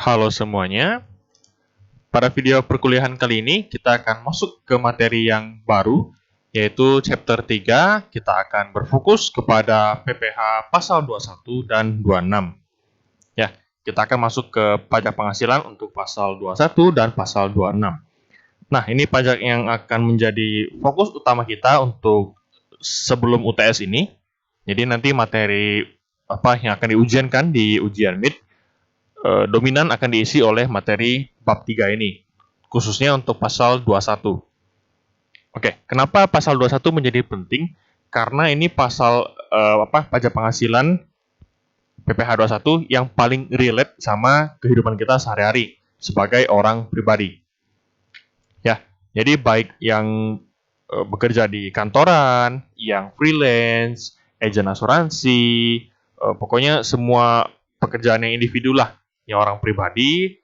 Halo semuanya, pada video perkuliahan kali ini kita akan masuk ke materi yang baru, yaitu chapter 3. Kita akan berfokus kepada PPh pasal 21 dan 26. Ya, kita akan masuk ke pajak penghasilan untuk pasal 21 dan pasal 26. Nah, ini pajak yang akan menjadi fokus utama kita untuk sebelum UTS ini. Jadi nanti materi apa yang akan diujiankan di ujian MID dominan akan diisi oleh materi bab 3 ini, khususnya untuk pasal 21. Oke, kenapa pasal 21 menjadi penting? Karena ini pasal pajak penghasilan PPh 21 yang paling relate sama kehidupan kita sehari-hari sebagai orang pribadi. Ya, jadi baik yang bekerja di kantoran, yang freelance, agen asuransi, pokoknya semua pekerjaan yang individu lah, yang orang pribadi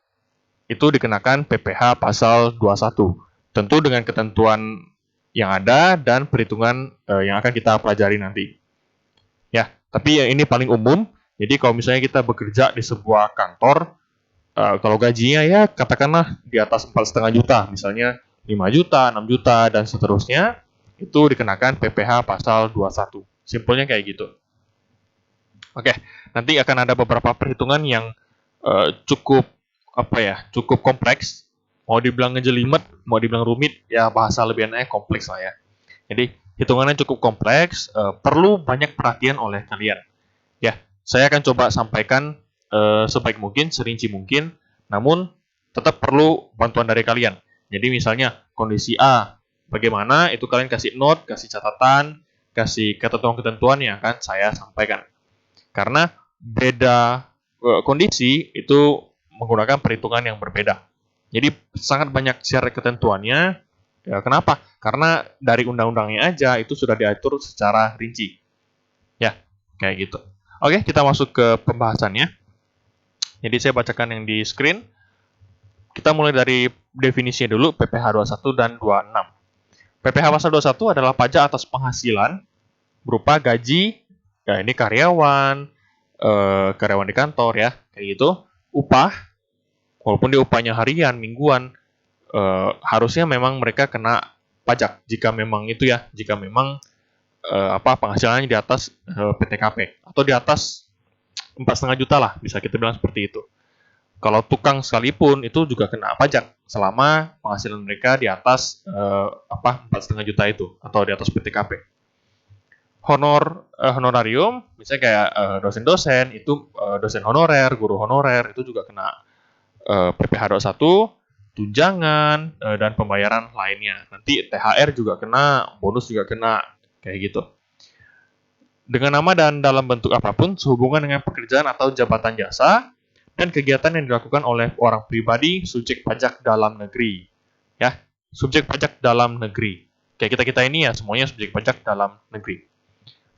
itu dikenakan PPh pasal 21. Tentu dengan ketentuan yang ada dan perhitungan yang akan kita pelajari nanti. Ya, tapi yang ini paling umum. Jadi kalau misalnya kita bekerja di sebuah kantor, kalau gajinya ya katakanlah di atas 4,5 juta, misalnya 5 juta, 6 juta, dan seterusnya, itu dikenakan PPh pasal 21. Simpelnya kayak gitu. Oke, nanti akan ada beberapa perhitungan yang cukup cukup kompleks. Mau dibilang ngejelimet, mau dibilang rumit, ya bahasa lebih enaknya kompleks lah ya. Jadi hitungannya cukup kompleks, perlu banyak perhatian oleh kalian. Ya, saya akan coba sampaikan sebaik mungkin, serinci mungkin, namun tetap perlu bantuan dari kalian. Jadi misalnya kondisi A, bagaimana itu kalian kasih note, kasih catatan, kasih ketentuan-ketentuan yang akan saya sampaikan. Karena beda kondisi itu menggunakan perhitungan yang berbeda. Jadi sangat banyak syarat ketentuannya. Ya, kenapa? Karena dari undang-undangnya aja itu sudah diatur secara rinci. Ya, kayak gitu. Oke, kita masuk ke pembahasannya. Jadi saya bacakan yang di screen. Kita mulai dari definisinya dulu, PPh 21 dan 26. PPh pasal 21 adalah pajak atas penghasilan berupa gaji, ya ini karyawan di kantor ya, kayak gitu, upah, walaupun dia upahnya harian, mingguan, harusnya memang mereka kena pajak jika memang penghasilannya di atas PTKP atau di atas 4,5 juta lah, bisa kita bilang seperti itu. Kalau tukang sekalipun itu juga kena pajak selama penghasilan mereka di atas 4,5 juta itu atau di atas PTKP. Honorarium, misalnya kayak dosen-dosen itu dosen honorer, guru honorer itu juga kena PPh 21, tunjangan dan pembayaran lainnya. Nanti THR juga kena, bonus juga kena, kayak gitu. Dengan nama dan dalam bentuk apapun sehubungan dengan pekerjaan atau jabatan jasa dan kegiatan yang dilakukan oleh orang pribadi subjek pajak dalam negeri. Ya, subjek pajak dalam negeri. Kayak kita-kita ini ya semuanya subjek pajak dalam negeri.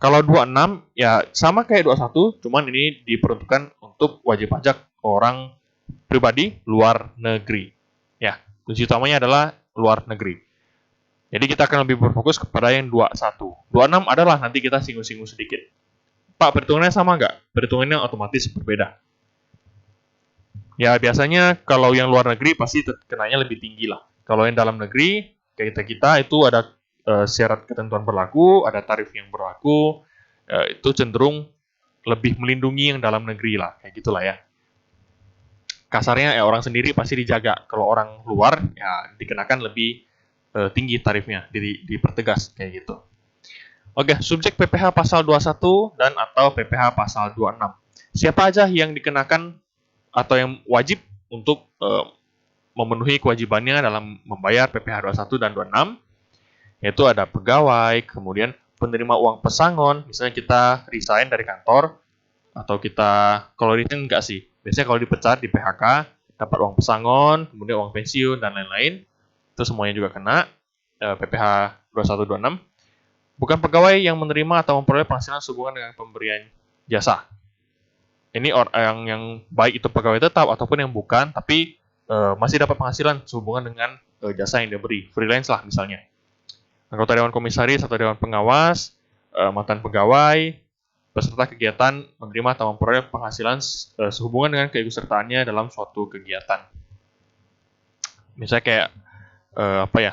Kalau 26 ya sama kayak 21, cuman ini diperuntukkan untuk wajib pajak orang pribadi luar negeri. Ya, kunci utamanya adalah luar negeri. Jadi kita akan lebih berfokus kepada yang 21. 26 adalah nanti kita singgung-singgung sedikit. Pak, perhitungannya sama nggak? Perhitungannya otomatis berbeda. Ya, biasanya kalau yang luar negeri pasti kenanya lebih tinggi lah. Kalau yang dalam negeri, kayak kita itu ada syarat ketentuan berlaku, ada tarif yang berlaku, itu cenderung lebih melindungi yang dalam negeri lah, kayak gitulah ya. Kasarnya ya orang sendiri pasti dijaga. Kalau orang luar ya dikenakan lebih tinggi tarifnya, dipertegas kayak gitu. Oke, subjek PPh pasal 21 dan atau PPh pasal 26. Siapa aja yang dikenakan atau yang wajib untuk memenuhi kewajibannya dalam membayar PPh 21 dan 26? Yaitu ada pegawai, kemudian penerima uang pesangon, misalnya kita resign dari kantor, atau kita, kalau resign enggak sih, biasanya kalau dipecat di PHK, dapat uang pesangon, kemudian uang pensiun, dan lain-lain, itu semuanya juga kena PPh 2126. Bukan pegawai yang menerima atau memperoleh penghasilan sehubungan dengan pemberian jasa. Ini orang yang baik itu pegawai tetap ataupun yang bukan, tapi masih dapat penghasilan sehubungan dengan jasa yang diberi, freelance lah misalnya. Anggota Dewan Komisaris atau Dewan Pengawas, mantan pegawai, peserta kegiatan menerima atau memperoleh penghasilan sehubungan dengan keikutsertaannya dalam suatu kegiatan. Misalnya kayak apa ya?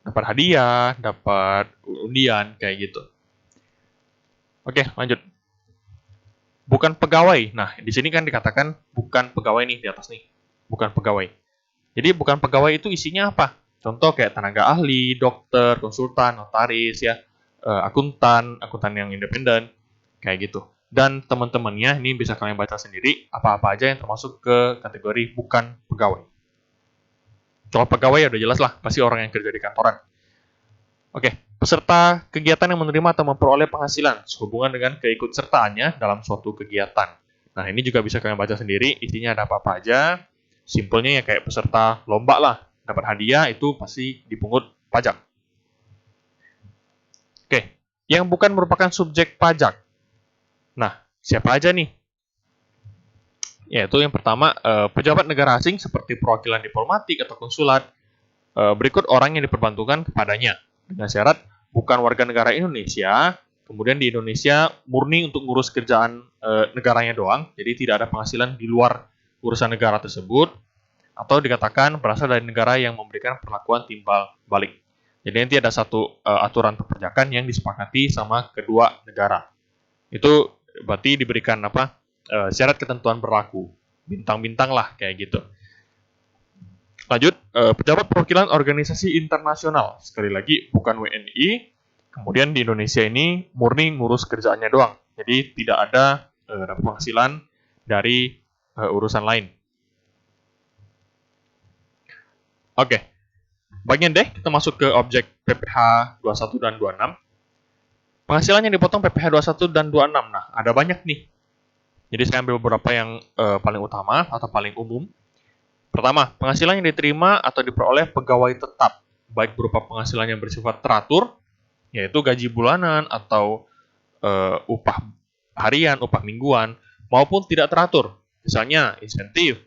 Dapat hadiah, dapat undian kayak gitu. Oke, lanjut. Bukan pegawai. Nah, di sini kan dikatakan bukan pegawai nih di atas nih. Bukan pegawai. Jadi bukan pegawai itu isinya apa? Contoh kayak tenaga ahli, dokter, konsultan, notaris ya, akuntan yang independen, kayak gitu. Dan teman-temannya ini bisa kalian baca sendiri apa-apa aja yang termasuk ke kategori bukan pegawai. Kalau pegawai ya udah jelas lah, pasti orang yang kerja di kantoran. Oke, peserta kegiatan yang menerima atau memperoleh penghasilan sehubungan dengan keikutsertaannya dalam suatu kegiatan. Nah, ini juga bisa kalian baca sendiri, isinya ada apa-apa aja. Simpelnya ya kayak peserta lomba lah, dapat hadiah itu pasti dipungut pajak. Oke, yang bukan merupakan subjek pajak. Nah, siapa aja nih? Yaitu yang pertama, pejabat negara asing seperti perwakilan diplomatik atau konsulat. Berikut orang yang diperbantukan kepadanya. Dengan syarat bukan warga negara Indonesia, kemudian di Indonesia murni untuk ngurus kerjaan negaranya doang, jadi tidak ada penghasilan di luar urusan negara tersebut, atau dikatakan berasal dari negara yang memberikan perlakuan timbal balik. Jadi nanti ada satu aturan perpajakan yang disepakati sama kedua negara. Itu berarti diberikan apa? Syarat ketentuan berlaku, bintang-bintang lah kayak gitu. Lanjut, pejabat perwakilan organisasi internasional. Sekali lagi, bukan WNI. Kemudian di Indonesia ini murni ngurus kerjaannya doang. Jadi tidak ada penghasilan dari urusan lain. Oke, bagian deh kita masuk ke objek PPh 21 dan 26. Penghasilan yang dipotong PPh 21 dan 26. Nah, ada banyak nih. Jadi saya ambil beberapa yang paling utama atau paling umum. Pertama, penghasilan yang diterima atau diperoleh pegawai tetap, baik berupa penghasilan yang bersifat teratur, yaitu gaji bulanan atau upah harian, upah mingguan, maupun tidak teratur. Misalnya insentif,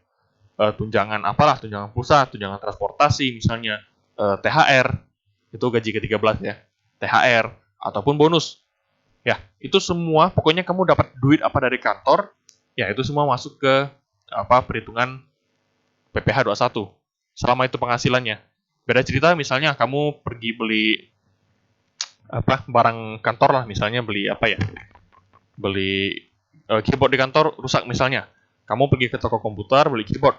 tunjangan apalah, tunjangan pusat, tunjangan transportasi, misalnya THR, itu gaji ke-13 ya, THR, ataupun bonus. Ya, itu semua, pokoknya kamu dapat duit apa dari kantor, ya itu semua masuk ke perhitungan PPh 21. Selama itu penghasilannya. Beda cerita misalnya kamu pergi beli barang kantor lah, misalnya beli beli keyboard di kantor rusak misalnya. Kamu pergi ke toko komputer beli keyboard,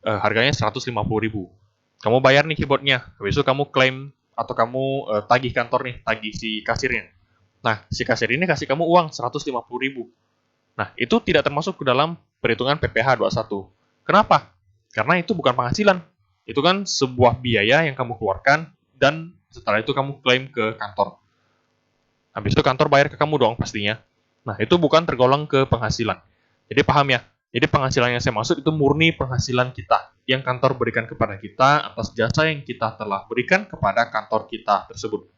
harganya 150.000. Kamu bayar nih keyboardnya, habis itu kamu klaim atau kamu tagih kantor nih, tagih si kasirnya. Nah, si kasir ini kasih kamu uang 150.000. Nah, itu tidak termasuk ke dalam perhitungan PPh 21. Kenapa? Karena itu bukan penghasilan. Itu kan sebuah biaya yang kamu keluarkan dan setelah itu kamu klaim ke kantor. Habis itu kantor bayar ke kamu dong pastinya. Nah, itu bukan tergolong ke penghasilan. Jadi paham ya? Jadi penghasilan yang saya maksud itu murni penghasilan kita yang kantor berikan kepada kita atas jasa yang kita telah berikan kepada kantor kita tersebut.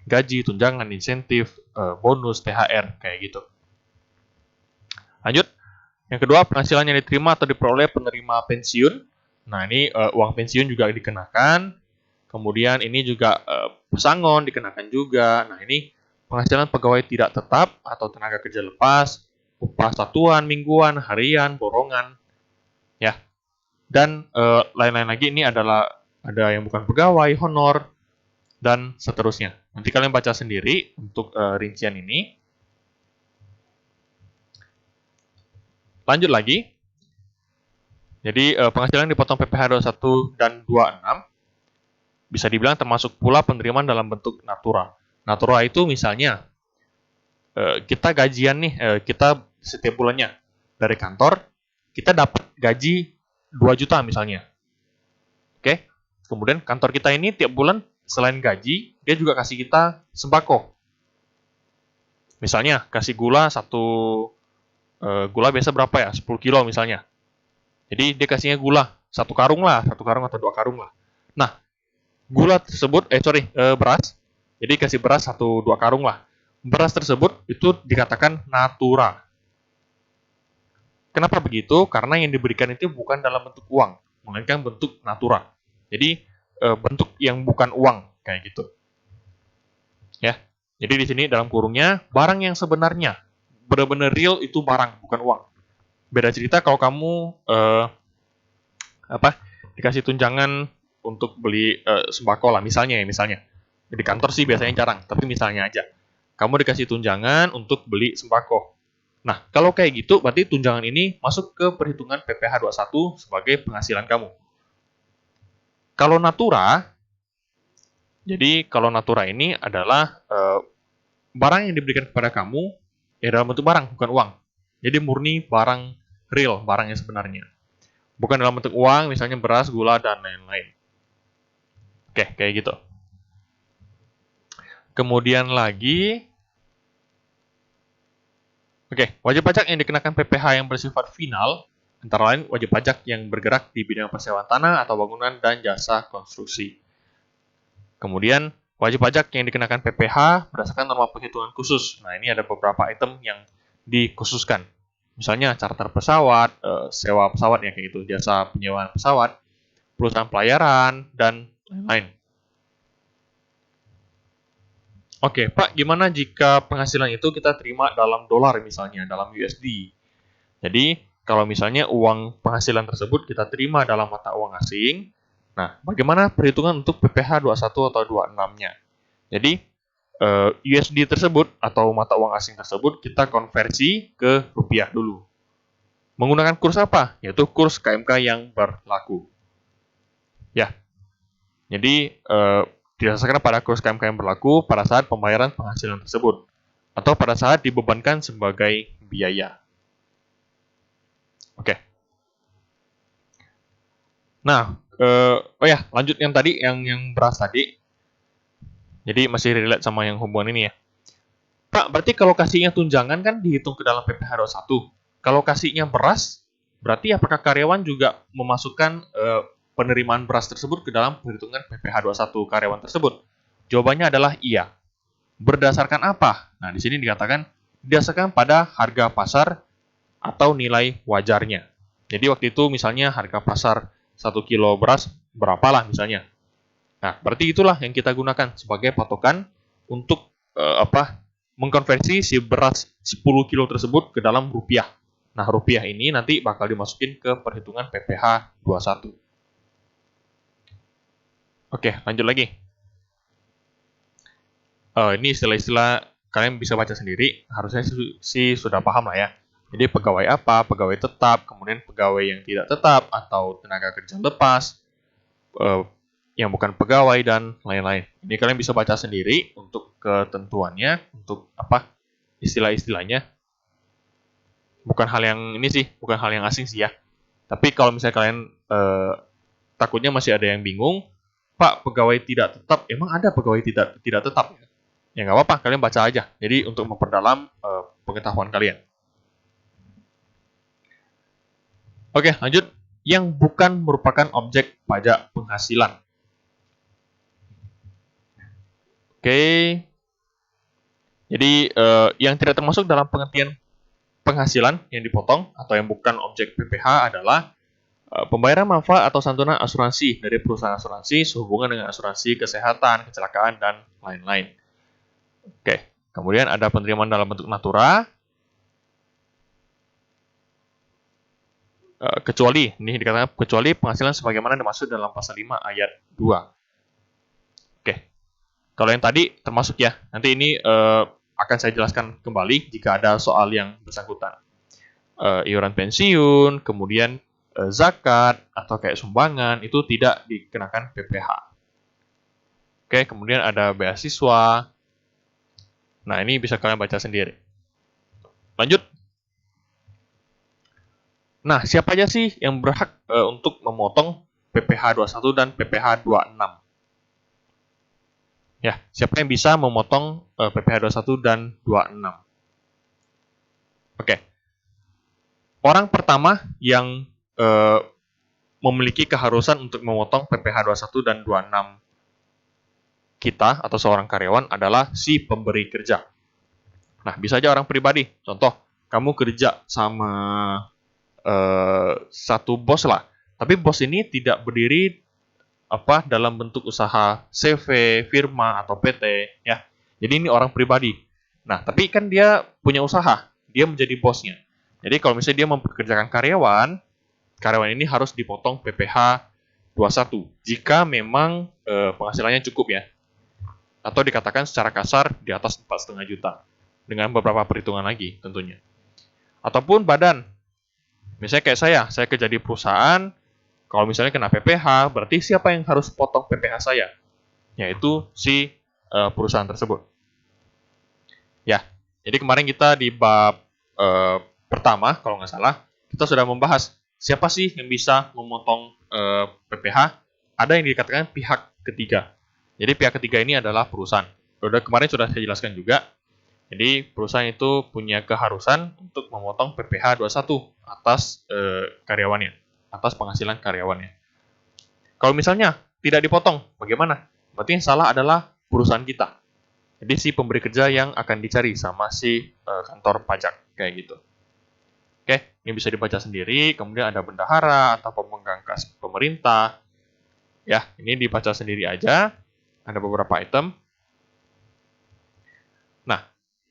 Gaji, tunjangan, insentif, bonus, THR, kayak gitu. Lanjut. Yang kedua, penghasilan yang diterima atau diperoleh penerima pensiun. Nah, ini uang pensiun juga dikenakan. Kemudian ini juga pesangon dikenakan juga. Nah, ini penghasilan pegawai tidak tetap atau tenaga kerja lepas, upah satuan, mingguan, harian, borongan. Ya. Dan lain-lain lagi ini adalah ada yang bukan pegawai, honor, dan seterusnya. Nanti kalian baca sendiri untuk rincian ini. Lanjut lagi. Jadi penghasilan dipotong PPh 21 dan 26 bisa dibilang termasuk pula penerimaan dalam bentuk natura. Natura itu misalnya kita gajian nih, kita setiap bulannya dari kantor, kita dapat gaji 2 juta misalnya. Oke? Kemudian kantor kita ini tiap bulan selain gaji, dia juga kasih kita sembako. Misalnya kasih gula gula biasa berapa ya? 10 kilo misalnya. Jadi dia kasihnya gula, 1 karung atau 2 karung lah. Nah, gula tersebut, beras. Jadi kasih beras 1-2 karung lah. Beras tersebut itu dikatakan natura. Kenapa begitu? Karena yang diberikan itu bukan dalam bentuk uang, melainkan bentuk natura. Jadi bentuk yang bukan uang, kayak gitu. Ya. Jadi di sini dalam kurungnya barang yang sebenarnya. benar-benar real itu barang, bukan uang. Beda cerita kalau kamu dikasih tunjangan untuk beli sembako lah, misalnya. Di kantor sih biasanya jarang, tapi misalnya aja. Kamu dikasih tunjangan untuk beli sembako. Nah, kalau kayak gitu, berarti tunjangan ini masuk ke perhitungan PPh 21 sebagai penghasilan kamu. Kalau Natura ini adalah barang yang diberikan kepada kamu dalam bentuk barang, bukan uang. Jadi murni barang real, barang yang sebenarnya. Bukan dalam bentuk uang, misalnya beras, gula, dan lain-lain. Oke, kayak gitu. Kemudian lagi, wajib pajak yang dikenakan PPh yang bersifat final, antara lain wajib pajak yang bergerak di bidang persewaan tanah atau bangunan dan jasa konstruksi. Kemudian, wajib pajak yang dikenakan PPh berdasarkan norma penghitungan khusus. Nah, ini ada beberapa item yang dikhususkan. Misalnya charter pesawat, sewa pesawat yang kayak gitu, jasa penyewaan pesawat, perusahaan pelayaran, dan lain-lain. Oke, Pak, gimana jika penghasilan itu kita terima dalam dolar misalnya, dalam USD? Jadi, kalau misalnya uang penghasilan tersebut kita terima dalam mata uang asing, nah, bagaimana perhitungan untuk PPh 21 atau 26-nya? Jadi, USD tersebut atau mata uang asing tersebut kita konversi ke rupiah dulu. Menggunakan kurs apa? Yaitu kurs KMK yang berlaku. Ya, jadi didasarkan pada kurs KMK yang berlaku pada saat pembayaran penghasilan tersebut atau pada saat dibebankan sebagai biaya. Oke. Nah, lanjut yang tadi, yang beras tadi. Jadi masih relate sama yang hubungan ini ya. Pak, berarti kalau kasihnya tunjangan kan dihitung ke dalam PPh 21. Kalau kasihnya beras, berarti apakah karyawan juga memasukkan penerimaan beras tersebut ke dalam perhitungan PPh 21 karyawan tersebut? Jawabannya adalah iya. Berdasarkan apa? Nah, di sini dikatakan berdasarkan pada harga pasar atau nilai wajarnya. Jadi waktu itu misalnya harga pasar 1 kilo beras berapalah misalnya. Nah, berarti itulah yang kita gunakan sebagai patokan untuk mengkonversi si beras 10 kilo tersebut ke dalam rupiah. Nah, rupiah ini nanti bakal dimasukin ke perhitungan PPh 21. Oke, lanjut lagi. Ini istilah-istilah kalian bisa baca sendiri, harusnya sih sudah paham lah ya. Jadi pegawai apa, pegawai tetap, kemudian pegawai yang tidak tetap, atau tenaga kerja lepas, yang bukan pegawai, dan lain-lain. Ini kalian bisa baca sendiri untuk ketentuannya, untuk istilah-istilahnya. Bukan hal yang asing sih ya. Tapi kalau misalnya kalian takutnya masih ada yang bingung, Pak, pegawai tidak tetap, emang ada pegawai tidak tetap? Ya nggak apa-apa, kalian baca aja. Jadi untuk memperdalam pengetahuan kalian. Oke, lanjut. Yang bukan merupakan objek pajak penghasilan. Oke. Jadi yang tidak termasuk dalam pengertian penghasilan yang dipotong atau yang bukan objek PPh adalah pembayaran manfaat atau santunan asuransi dari perusahaan asuransi sehubungan dengan asuransi kesehatan, kecelakaan, dan lain-lain. Oke, kemudian ada penerimaan dalam bentuk natura, kecuali penghasilan sebagaimana dimaksud dalam pasal 5 ayat 2. Oke, kalau yang tadi termasuk ya, nanti ini akan saya jelaskan kembali jika ada soal yang bersangkutan. Iuran pensiun, kemudian zakat, atau kayak sumbangan, itu tidak dikenakan PPh. Oke, kemudian ada beasiswa. Nah, ini bisa kalian baca sendiri. Lanjut. Nah, siapa aja sih yang berhak untuk memotong PPh 21 dan PPh 26? Ya, siapa yang bisa memotong PPh 21 dan 26? Oke. Orang pertama yang memiliki keharusan untuk memotong PPh 21 dan 26 kita atau seorang karyawan adalah si pemberi kerja. Nah, bisa aja orang pribadi. Contoh, kamu kerja sama satu bos lah, tapi bos ini tidak berdiri dalam bentuk usaha CV, firma, atau PT ya. Jadi ini orang pribadi. Nah, tapi kan dia punya usaha. dia menjadi bosnya. Jadi kalau misalnya dia mempekerjakan karyawan, karyawan ini harus dipotong PPh 21 jika memang penghasilannya cukup ya. Atau dikatakan secara kasar di atas 4,5 juta. Dengan beberapa perhitungan lagi tentunya. Ataupun badan. Misalnya kayak saya kerja di perusahaan, kalau misalnya kena PPh, berarti siapa yang harus potong PPh saya? Yaitu si perusahaan tersebut. Ya, jadi kemarin kita di bab pertama, kalau nggak salah, kita sudah membahas siapa sih yang bisa memotong PPh. Ada yang dikatakan pihak ketiga. Jadi pihak ketiga ini adalah perusahaan. Kemarin sudah saya jelaskan juga. Jadi perusahaan itu punya keharusan untuk memotong PPh 21 atas karyawannya, atas penghasilan karyawannya. Kalau misalnya tidak dipotong, bagaimana? Berarti yang salah adalah perusahaan kita. Jadi si pemberi kerja yang akan dicari sama si kantor pajak, kayak gitu. Oke, ini bisa dibaca sendiri. Kemudian ada bendahara atau pemegang kas pemerintah. Ya, ini dibaca sendiri aja. Ada beberapa item. Nah,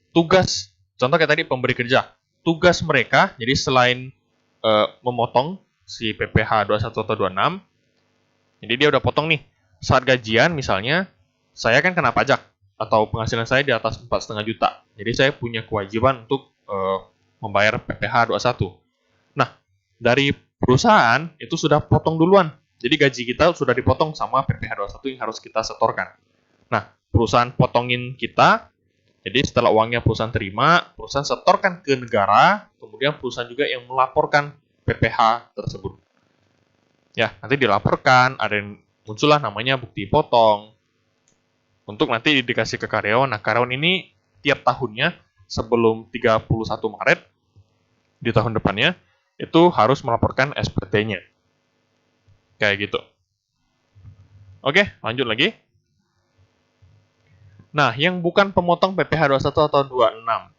tugas, contoh kayak tadi pemberi kerja. Tugas mereka, jadi selain memotong si PPh 21 atau 26, jadi dia udah potong nih. Saat gajian misalnya, saya kan kena pajak atau penghasilan saya di atas 4,5 juta. Jadi saya punya kewajiban untuk membayar PPh 21. Nah, dari perusahaan itu sudah potong duluan. Jadi gaji kita sudah dipotong sama PPh 21 yang harus kita setorkan. Nah, perusahaan potongin kita, jadi setelah uangnya perusahaan terima, perusahaan setorkan ke negara, kemudian perusahaan juga yang melaporkan PPh tersebut. Ya, nanti dilaporkan, ada yang muncullah namanya bukti potong, untuk nanti dikasih ke karyawan. Nah, karyawan ini tiap tahunnya sebelum 31 Maret di tahun depannya itu harus melaporkan SPT-nya. Kayak gitu. Oke, lanjut lagi. Nah, yang bukan pemotong PPh 21 atau 26.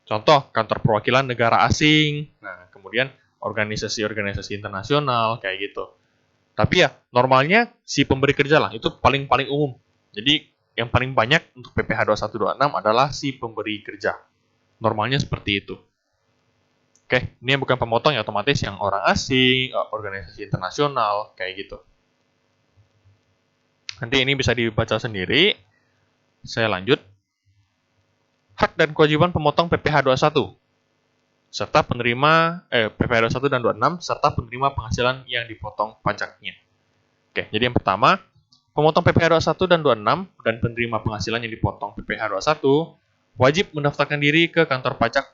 Contoh, kantor perwakilan negara asing. Nah, kemudian organisasi-organisasi internasional, kayak gitu. Tapi ya, normalnya si pemberi kerja lah, itu paling umum. Jadi, yang paling banyak untuk PPh 21-26 adalah si pemberi kerja. Normalnya seperti itu. Oke, ini yang bukan pemotong ya, otomatis yang orang asing, organisasi internasional, kayak gitu. Nanti ini bisa dibaca sendiri. Saya lanjut. Hak dan kewajiban pemotong PPh 21 serta penerima PPh 21 dan 26 serta penerima penghasilan yang dipotong pajaknya. Oke, jadi yang pertama, pemotong PPh 21 dan 26 dan penerima penghasilan yang dipotong PPh 21 wajib mendaftarkan diri ke kantor pajak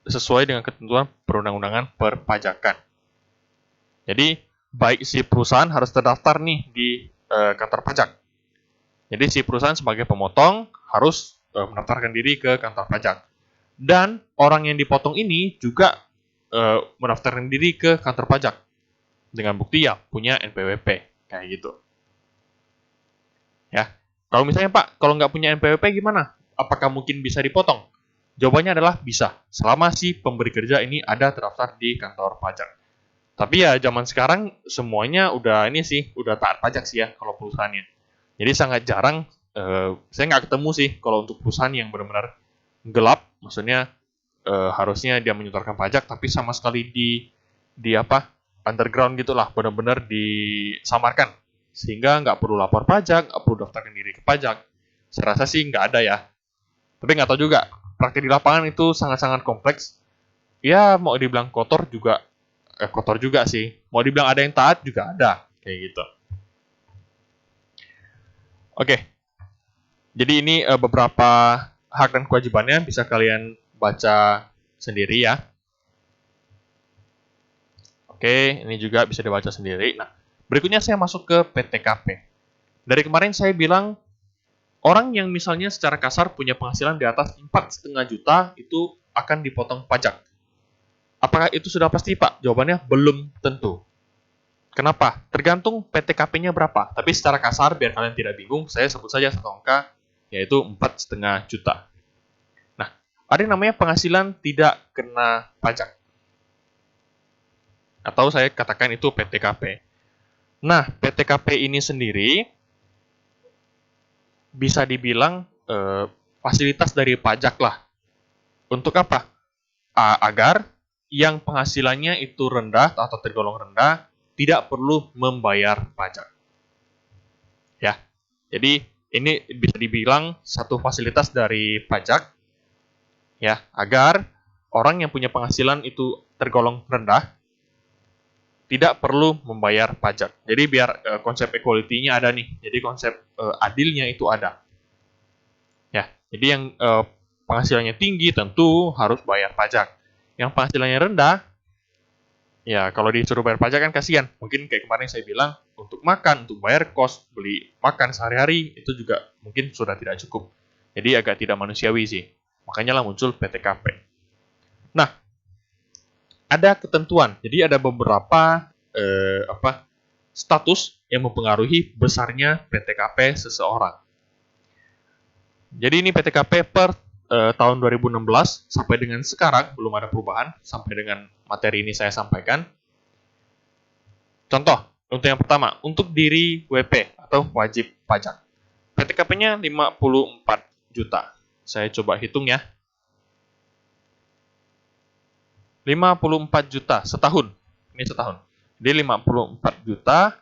sesuai dengan ketentuan perundang-undangan perpajakan. Jadi, baik si perusahaan harus terdaftar nih di kantor pajak. Jadi si perusahaan sebagai pemotong harus mendaftarkan diri ke kantor pajak. Dan orang yang dipotong ini juga mendaftarkan diri ke kantor pajak. Dengan bukti ya punya NPWP. Kayak gitu. Ya. Kalau misalnya Pak, kalau nggak punya NPWP gimana? Apakah mungkin bisa dipotong? Jawabannya adalah bisa. Selama si pemberi kerja ini ada terdaftar di kantor pajak. Tapi ya zaman sekarang semuanya udah taat pajak sih ya kalau perusahaannya. Jadi sangat jarang, saya nggak ketemu sih kalau untuk perusahaan yang benar-benar gelap, maksudnya harusnya dia menyetorkan pajak, tapi sama sekali di underground gitulah, benar-benar disamarkan, sehingga nggak perlu lapor pajak, nggak perlu daftarkan diri ke pajak. Saya rasa sih nggak ada ya, tapi nggak tahu juga. Praktik di lapangan itu sangat-sangat kompleks. Ya mau dibilang kotor juga sih. Mau dibilang ada yang taat juga ada, kayak gitu. Oke, jadi ini beberapa hak dan kewajibannya bisa kalian baca sendiri ya. Oke, ini juga bisa dibaca sendiri. Nah, berikutnya saya masuk ke PTKP. Dari kemarin saya bilang, orang yang misalnya secara kasar punya penghasilan di atas 4,5 juta itu akan dipotong pajak. Apakah itu sudah pasti, Pak? Jawabannya belum tentu. Kenapa? Tergantung PTKP-nya berapa. Tapi secara kasar, biar kalian tidak bingung, saya sebut saja satu angka, yaitu 4,5 juta. Nah, ada yang namanya penghasilan tidak kena pajak. Atau saya katakan itu PTKP. Nah, PTKP ini sendiri bisa dibilang fasilitas dari pajak lah. Untuk apa? agar yang penghasilannya itu rendah atau tergolong rendah tidak perlu membayar pajak. Ya. Jadi ini bisa dibilang satu fasilitas dari pajak ya, agar orang yang punya penghasilan itu tergolong rendah tidak perlu membayar pajak. Jadi biar konsep equality-nya ada nih. Jadi konsep adilnya itu ada. Ya. Jadi yang penghasilannya tinggi tentu harus bayar pajak. Yang penghasilannya rendah, ya kalau disuruh bayar pajak kan kasihan. Mungkin kayak kemarin saya bilang, untuk makan, untuk bayar kos, beli makan sehari-hari, itu juga mungkin sudah tidak cukup. Jadi agak tidak manusiawi sih. Makanya lah muncul PTKP. Nah, ada ketentuan. Jadi ada beberapa status yang mempengaruhi besarnya PTKP seseorang. Jadi ini PTKP per tahun 2016 sampai dengan sekarang belum ada perubahan sampai dengan materi ini saya sampaikan. Contoh, untuk yang pertama, untuk diri WP atau wajib pajak. PTKP-nya 54 juta. Saya coba hitung ya. 54 juta setahun. Ini setahun. Jadi 54 juta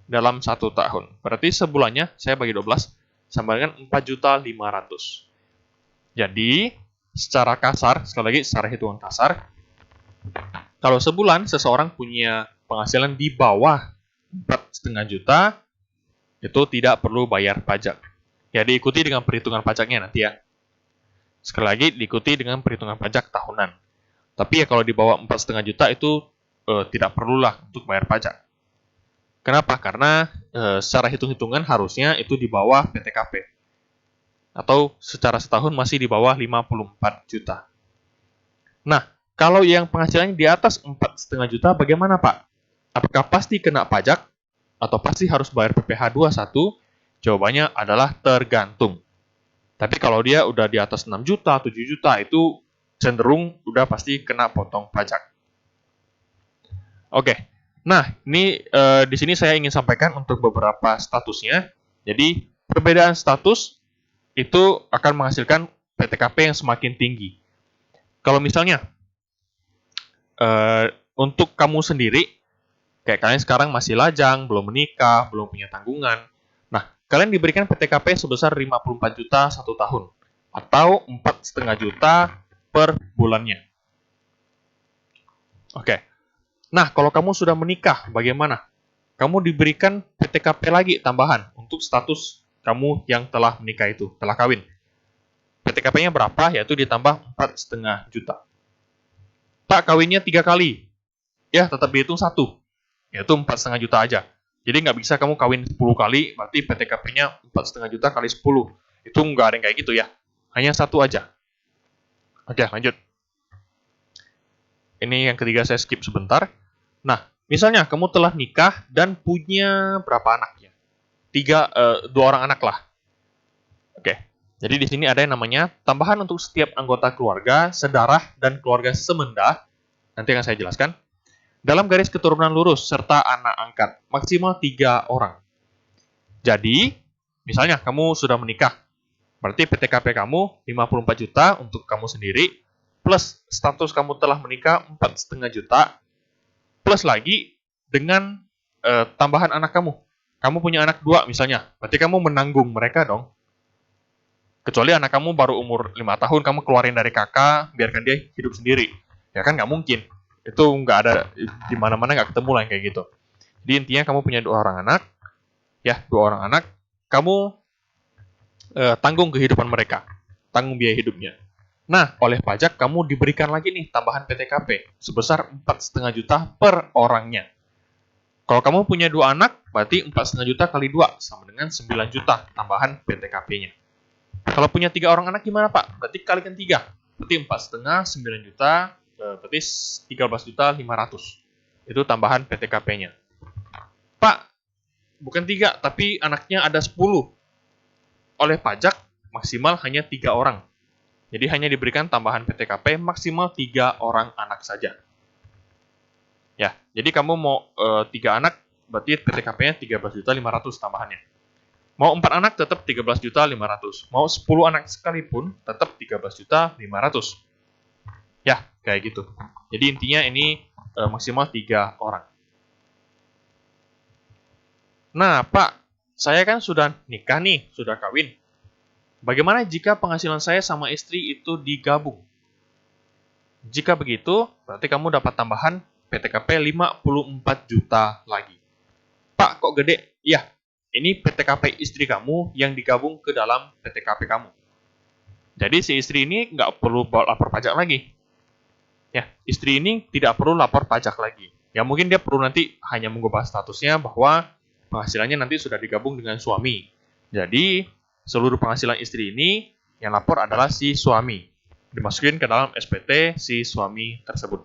dalam 1 tahun. Berarti sebulannya saya bagi 12 sama dengan 4.500.000. Jadi, secara kasar, sekali lagi secara hitungan kasar, kalau sebulan seseorang punya penghasilan di bawah 4,5 juta, itu tidak perlu bayar pajak. Ya, diikuti dengan perhitungan pajaknya nanti ya. Sekali lagi, diikuti dengan perhitungan pajak tahunan. Tapi ya kalau di bawah 4,5 juta itu tidak perlulah untuk bayar pajak. Kenapa? Karena secara hitung-hitungan harusnya itu di bawah PTKP. Atau secara setahun masih di bawah 54 juta. Nah, kalau yang penghasilannya di atas 4,5 juta bagaimana Pak? Apakah pasti kena pajak? Atau pasti harus bayar PPh 21? Jawabannya adalah tergantung. Tapi kalau dia udah di atas 6 juta, 7 juta, itu cenderung udah pasti kena potong pajak. Oke, nah ini di sini saya ingin sampaikan untuk beberapa statusnya. Jadi perbedaan status itu akan menghasilkan PTKP yang semakin tinggi. Kalau misalnya untuk kamu sendiri, kayak kalian sekarang masih lajang, belum menikah, belum punya tanggungan. Nah, kalian diberikan PTKP sebesar 54 juta 1 tahun. Atau 4,5 juta per bulannya. Oke. Nah, kalau kamu sudah menikah, bagaimana? Kamu diberikan PTKP lagi tambahan untuk status kamu yang telah menikah itu, telah kawin. PTKP-nya berapa? Yaitu ditambah 4,5 juta. Pak, kawinnya 3 kali. Ya, tetap dihitung 1. Yaitu 4,5 juta aja. Jadi nggak bisa kamu kawin 10 kali, berarti PTKP-nya 4,5 juta kali 10. Itu nggak ada yang kayak gitu ya. Hanya 1 aja. Oke, lanjut. Ini yang ketiga saya skip sebentar. Nah, misalnya kamu telah nikah dan punya berapa anak ya? 2 orang anak lah. Oke. Jadi di sini ada yang namanya tambahan untuk setiap anggota keluarga, sedarah, dan keluarga semendah. Nanti akan saya jelaskan. Dalam garis keturunan lurus serta anak angkat, maksimal 3 orang. Jadi, misalnya kamu sudah menikah. Berarti PTKP kamu 54 juta untuk kamu sendiri, plus status kamu telah menikah 4,5 juta, plus lagi dengan tambahan anak kamu. Kamu punya anak 2 misalnya, berarti kamu menanggung mereka dong. Kecuali anak kamu baru umur 5 tahun, kamu keluarin dari kakak, biarkan dia hidup sendiri. Ya kan nggak mungkin. Itu nggak ada, di mana-mana nggak ketemu lah yang kayak gitu. Jadi intinya kamu punya 2 orang anak, ya 2 orang anak, kamu tanggung kehidupan mereka, tanggung biaya hidupnya. Nah, oleh pajak kamu diberikan lagi nih tambahan PTKP sebesar 4,5 juta per orangnya. Kalau kamu punya 2 anak, berarti 4,5 juta kali 2 sama dengan 9 juta tambahan PTKP-nya. Kalau punya 3 orang anak gimana Pak? Berarti kalikan 3. Berarti 4,5, 9 juta, berarti 13 juta 500. Itu tambahan PTKP-nya. Pak, bukan 3, tapi anaknya ada 10. Oleh pajak, maksimal hanya 3 orang. Jadi hanya diberikan tambahan PTKP maksimal 3 orang anak saja. Ya, jadi kamu mau 3 anak, berarti PTKP-nya 13.500.000 tambahannya. Mau 4 anak tetap 13.500.000. Mau 10 anak sekalipun tetap 13.500.000. Ya, kayak gitu. Jadi intinya ini maksimal 3 orang. Nah, Pak, saya kan sudah nikah nih, sudah kawin. Bagaimana jika penghasilan saya sama istri itu digabung? Jika begitu, berarti kamu dapat tambahan PTKP 54 juta lagi. Pak, kok gede? Iya, ini PTKP istri kamu yang digabung ke dalam PTKP kamu. Jadi si istri ini nggak perlu lapor pajak lagi. Ya, istri ini tidak perlu lapor pajak lagi. Ya mungkin dia perlu nanti hanya mengubah statusnya bahwa penghasilannya nanti sudah digabung dengan suami. Jadi, seluruh penghasilan istri ini yang lapor adalah si suami. Dimasukin ke dalam SPT si suami tersebut.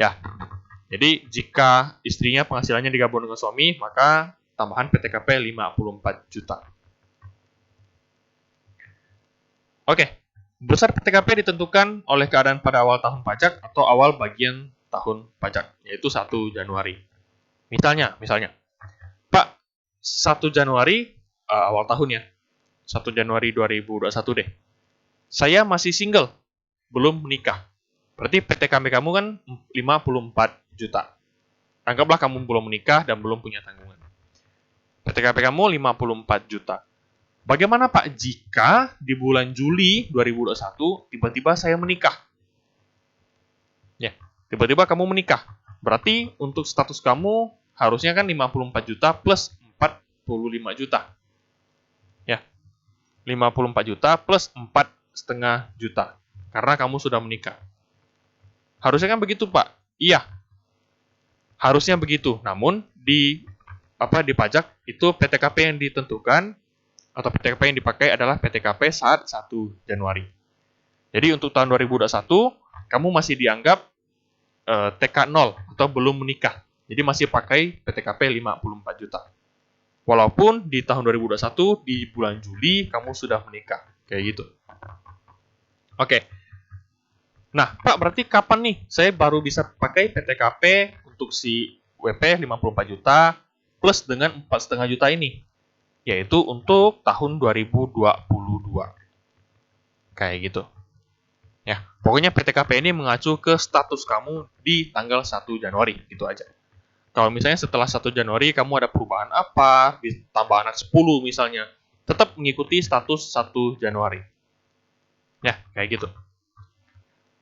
Ya, jadi jika istrinya penghasilannya digabung dengan suami, maka tambahan PTKP 54 juta. Oke, besar PTKP ditentukan oleh keadaan pada awal tahun pajak atau awal bagian tahun pajak, yaitu 1 Januari. Misalnya, Pak, 1 Januari awal tahun ya, 1 Januari 2021 deh. Saya masih single, belum menikah. Berarti PTKP kamu kan 54 juta. Anggaplah kamu belum menikah dan belum punya tanggungan. PTKP kamu 54 juta. Bagaimana Pak jika di bulan Juli 2021 tiba-tiba saya menikah? Ya, tiba-tiba kamu menikah. Berarti untuk status kamu harusnya kan 54 juta plus 45 juta. Ya, 54 juta plus 4,5 juta. Karena kamu sudah menikah. Harusnya kan begitu, Pak? Iya. Harusnya begitu. Namun di pajak itu PTKP yang ditentukan atau PTKP yang dipakai adalah PTKP saat 1 Januari. Jadi untuk tahun 2021 kamu masih dianggap TK 0 atau belum menikah. Jadi masih pakai PTKP 54 juta. Walaupun di tahun 2021 di bulan Juli kamu sudah menikah. Kayak gitu. Oke. Nah, Pak, berarti kapan nih saya baru bisa pakai PTKP untuk si WP 54 juta plus dengan 4,5 juta ini? Yaitu untuk tahun 2022. Kayak gitu. Ya, pokoknya PTKP ini mengacu ke status kamu di tanggal 1 Januari, gitu aja. Kalau misalnya setelah 1 Januari kamu ada perubahan apa, tambah anak 10 misalnya, tetap mengikuti status 1 Januari. Ya, kayak gitu.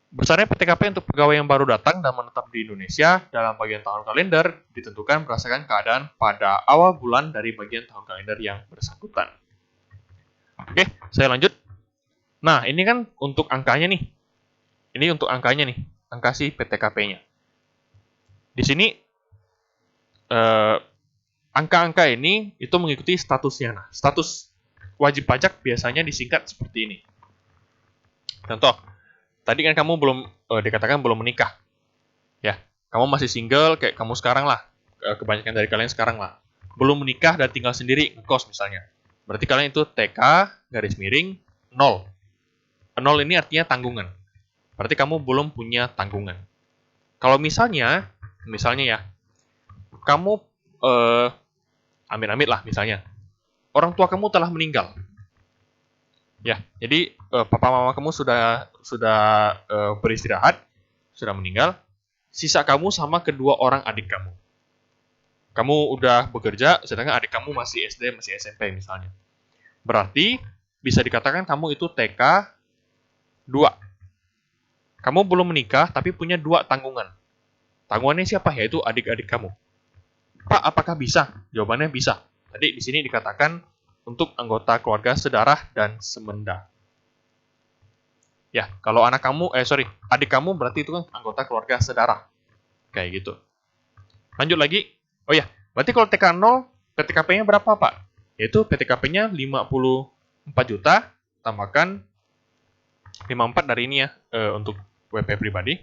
Besarnya PTKP untuk pegawai yang baru datang dan menetap di Indonesia dalam bagian tahun kalender ditentukan berdasarkan keadaan pada awal bulan dari bagian tahun kalender yang bersangkutan. Oke, saya lanjut. Nah, ini kan untuk angkanya nih. Ini untuk angkanya nih, angka si PTKP-nya. Di sini angka-angka ini itu mengikuti statusnya. Nah, status wajib pajak biasanya disingkat seperti ini. Contoh, tadi kan kamu belum dikatakan belum menikah. Ya, kamu masih single kayak kamu sekarang lah. Kebanyakan dari kalian sekarang lah. Belum menikah dan tinggal sendiri, ngekos misalnya. Berarti kalian itu TK garis miring 0. 0 ini artinya tanggungan. Berarti kamu belum punya tanggungan. Kalau misalnya ya, kamu amit-amit lah misalnya, orang tua kamu telah meninggal. Ya, jadi papa mama kamu sudah beristirahat, sudah meninggal. Sisa kamu sama kedua orang adik kamu. Kamu udah bekerja, sedangkan adik kamu masih SD, masih SMP misalnya. Berarti bisa dikatakan kamu itu TK 2. Kamu belum menikah, tapi punya 2 tanggungan. Tanggungannya siapa? Yaitu adik-adik kamu. Pak, apakah bisa? Jawabannya bisa. Tadi di sini dikatakan untuk anggota keluarga sedarah dan semenda. Ya, kalau adik kamu berarti itu kan anggota keluarga sedarah. Kayak gitu. Lanjut lagi. Oh ya, berarti kalau TK 0, PTKP-nya berapa, Pak? Yaitu PTKP-nya 54 juta, tambahkan 54 dari ini ya, untuk WP pribadi.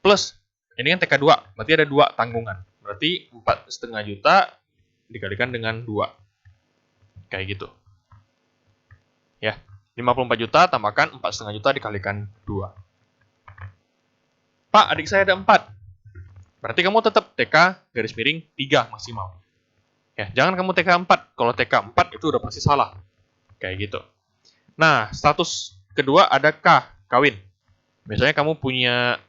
Plus, ini kan TK 2, berarti ada 2 tanggungan. Berarti 4,5 juta dikalikan dengan 2. Kayak gitu. Ya, 54 juta tambahkan 4,5 juta dikalikan 2. Pak, adik saya ada 4. Berarti kamu tetap TK garis miring 3 maksimal. Ya, jangan kamu TK 4. Kalau TK 4 itu udah pasti salah. Kayak gitu. Nah, status kedua ada K. kawin. Misalnya kamu punya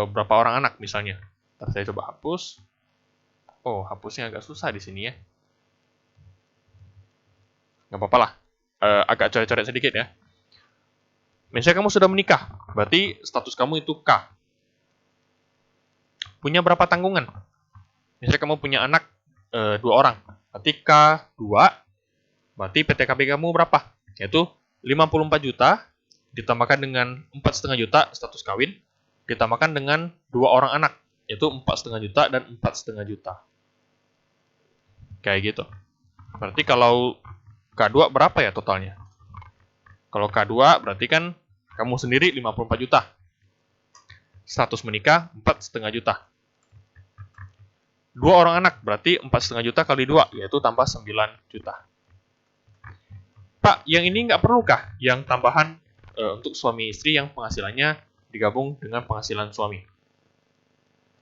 berapa orang anak misalnya. Ntar saya coba hapus. Oh, hapusnya agak susah di sini ya. Nggak apa-apa lah. Agak coret-coret sedikit ya. Misalnya kamu sudah menikah, berarti status kamu itu K. Punya berapa tanggungan? Misalnya kamu punya anak 2 orang, berarti K2, berarti PTKP kamu berapa? Yaitu 54 juta, ditambahkan dengan 4,5 juta status kawin, ditambahkan dengan 2 orang anak, yaitu 4,5 juta dan 4,5 juta. Kayak gitu. Berarti kalau K2 berapa ya totalnya? Kalau K2 berarti kan kamu sendiri 54 juta. Status menikah 4,5 juta. 2 orang anak berarti 4,5 juta kali 2, yaitu tambah 9 juta. Pak, yang ini nggak perlukah yang tambahan untuk suami istri yang penghasilannya digabung dengan penghasilan suami?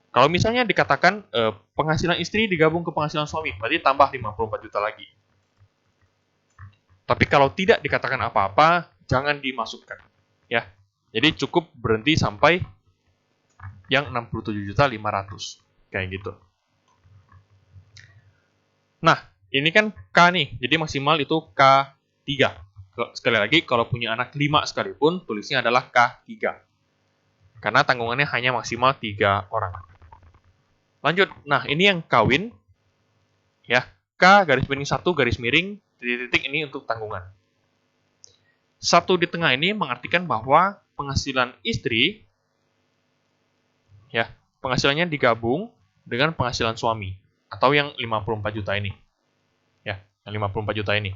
Kalau misalnya dikatakan penghasilan istri digabung ke penghasilan suami, berarti tambah 54 juta lagi. Tapi kalau tidak dikatakan apa-apa, jangan dimasukkan. Ya, jadi cukup berhenti sampai yang 67.500. Kayak gitu. Nah, ini kan K nih, jadi maksimal itu K3. Sekali lagi, kalau punya anak 5 sekalipun, tulisnya adalah K3. Karena tanggungannya hanya maksimal 3 orang. Lanjut, nah ini yang kawin. Ya, K garis miring 1 garis miring titik-titik ini untuk tanggungan. 1 di tengah ini mengartikan bahwa penghasilan istri, ya, penghasilannya digabung dengan penghasilan suami. Atau yang 54 juta ini. Ya, yang 54 juta ini.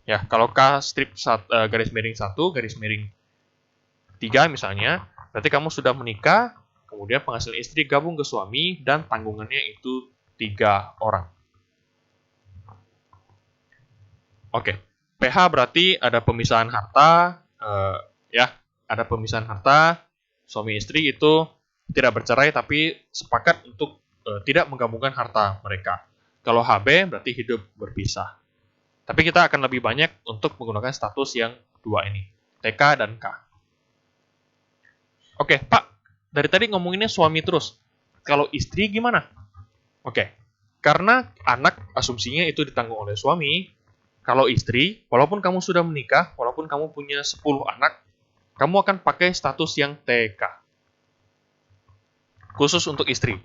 Ya, kalau K strip garis miring 1, garis miring 3 misalnya, berarti kamu sudah menikah, kemudian penghasilan istri gabung ke suami, dan tanggungannya itu 3 orang. Oke, PH berarti ada pemisahan harta, ya, ada pemisahan harta, suami istri itu tidak bercerai tapi sepakat untuk tidak menggabungkan harta mereka. Kalau HB berarti hidup berpisah. Tapi kita akan lebih banyak untuk menggunakan status yang dua ini, TK dan K. Oke, Pak, dari tadi ngomonginnya suami terus. Kalau istri gimana? Oke, karena anak asumsinya itu ditanggung oleh suami, kalau istri, walaupun kamu sudah menikah, walaupun kamu punya 10 anak, kamu akan pakai status yang TK. Khusus untuk istri,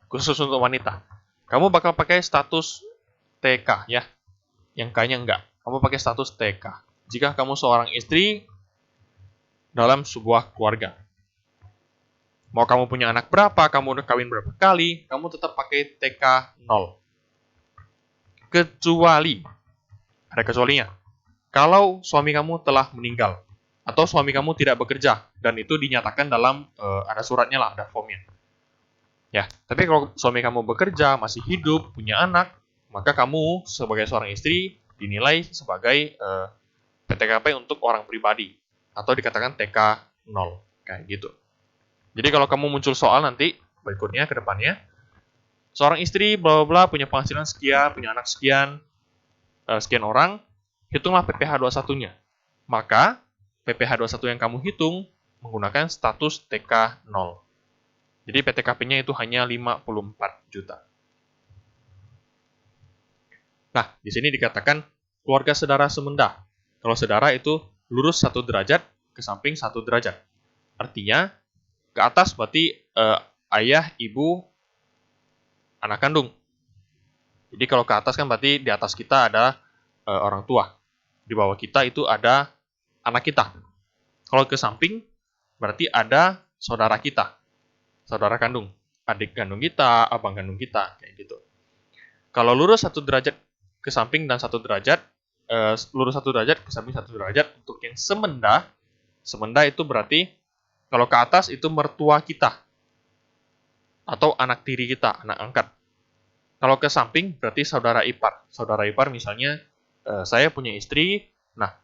khusus untuk wanita. Kamu bakal pakai status TK ya. Yang K-nya enggak. Kamu pakai status TK. Jika kamu seorang istri dalam sebuah keluarga. Mau kamu punya anak berapa, kamu udah kawin berapa kali, kamu tetap pakai TK 0. Kecuali, ada kecualinya. Kalau suami kamu telah meninggal, atau suami kamu tidak bekerja, dan itu dinyatakan dalam, ada suratnya lah, ada formnya. Ya, tapi kalau suami kamu bekerja, masih hidup, punya anak, maka kamu sebagai seorang istri dinilai sebagai PTKP untuk orang pribadi atau dikatakan TK 0 kayak gitu. Jadi kalau kamu muncul soal nanti berikutnya ke depannya, seorang istri bla bla punya penghasilan sekian, punya anak sekian, sekian orang, hitunglah PPh 21-nya. Maka PPh 21 yang kamu hitung menggunakan status TK 0. Jadi PTKP-nya itu hanya 54 juta. Nah, di sini dikatakan keluarga sedara semendah. Kalau sedara itu lurus 1 derajat ke samping 1 derajat. Artinya, ke atas berarti ayah, ibu, anak kandung. Jadi kalau ke atas kan berarti di atas kita ada orang tua. Di bawah kita itu ada anak kita. Kalau ke samping berarti ada saudara kita. Saudara kandung, adik kandung kita, abang kandung kita, kayak gitu. Kalau lurus 1 derajat ke samping dan 1 derajat, lurus 1 derajat ke samping 1 derajat untuk yang semendah itu berarti kalau ke atas itu mertua kita atau anak tiri kita, anak angkat. Kalau ke samping berarti saudara ipar. Saudara ipar misalnya saya punya istri, nah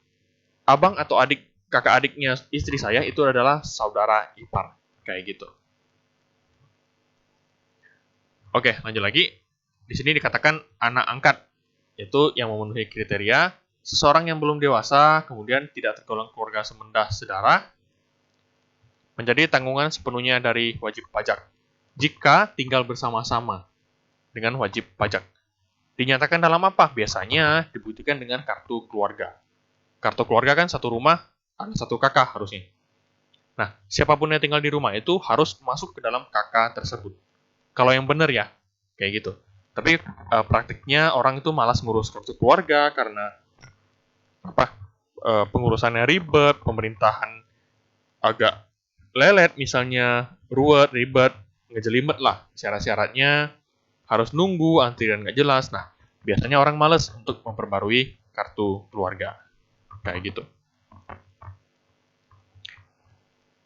abang atau adik kakak adiknya istri saya itu adalah saudara ipar, kayak gitu. Oke, lanjut lagi. Di sini dikatakan anak angkat, yaitu yang memenuhi kriteria seseorang yang belum dewasa, kemudian tidak tergolong keluarga semendah sedara, menjadi tanggungan sepenuhnya dari wajib pajak jika tinggal bersama-sama dengan wajib pajak. Dinyatakan dalam apa? Biasanya dibuktikan dengan kartu keluarga. Kartu keluarga kan satu rumah, ada satu kakak harusnya. Nah, siapapun yang tinggal di rumah itu harus masuk ke dalam kakak tersebut. Kalau yang benar ya, kayak gitu. Tapi praktiknya orang itu malas ngurus kartu keluarga karena pengurusannya ribet, pemerintahan agak lelet, misalnya ruwet, ribet, ngejelimet lah syarat-syaratnya, harus nunggu, antrian nggak jelas. Nah, biasanya orang males untuk memperbarui kartu keluarga. Kayak gitu.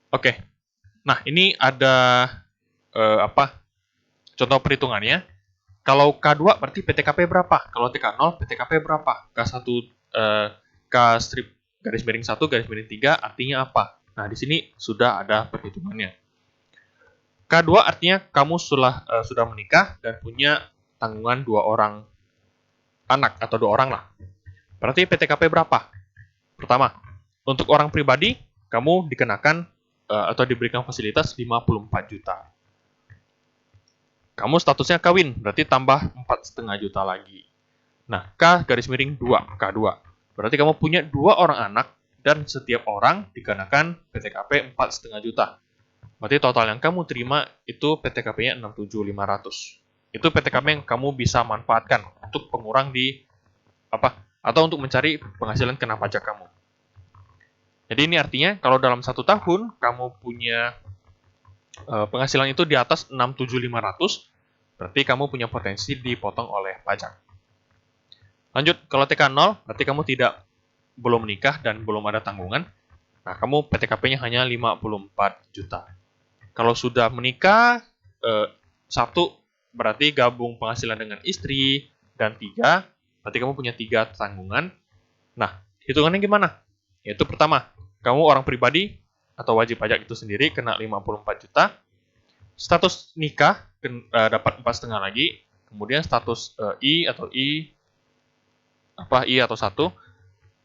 Oke. Nah, ini ada contoh perhitungannya. Kalau K2 berarti PTKP berapa? Kalau TK0 PTKP berapa? K1 K strip garis miring 1 garis miring 3 artinya apa? Nah, di sini sudah ada perhitungannya. K2 artinya kamu sudah menikah dan punya tanggungan 2 orang anak atau 2 orang lah. Berarti PTKP berapa? Pertama, untuk orang pribadi kamu dikenakan atau diberikan fasilitas 54 juta. Kamu statusnya kawin, berarti tambah 4,5 juta lagi. Nah, K garis miring 2, K2. Berarti kamu punya 2 orang anak dan setiap orang dikenakan PTKP 4,5 juta. Berarti total yang kamu terima itu PTKP-nya 67.500. Itu PTKP yang kamu bisa manfaatkan untuk pengurang di atau untuk mencari penghasilan kena pajak kamu. Jadi ini artinya kalau dalam 1 tahun kamu punya penghasilan itu di atas 67.500, berarti kamu punya potensi dipotong oleh pajak. Lanjut, kalau TK0 berarti kamu belum menikah dan belum ada tanggungan. Nah, kamu PTKP-nya hanya 54 juta. Kalau sudah menikah, 1 berarti gabung penghasilan dengan istri, dan 3 berarti kamu punya 3 tanggungan. Nah, hitungannya gimana? Yaitu pertama, kamu orang pribadi atau wajib pajak itu sendiri kena 54 juta. Status nikah dapat 4,5 lagi. Kemudian status I atau 1,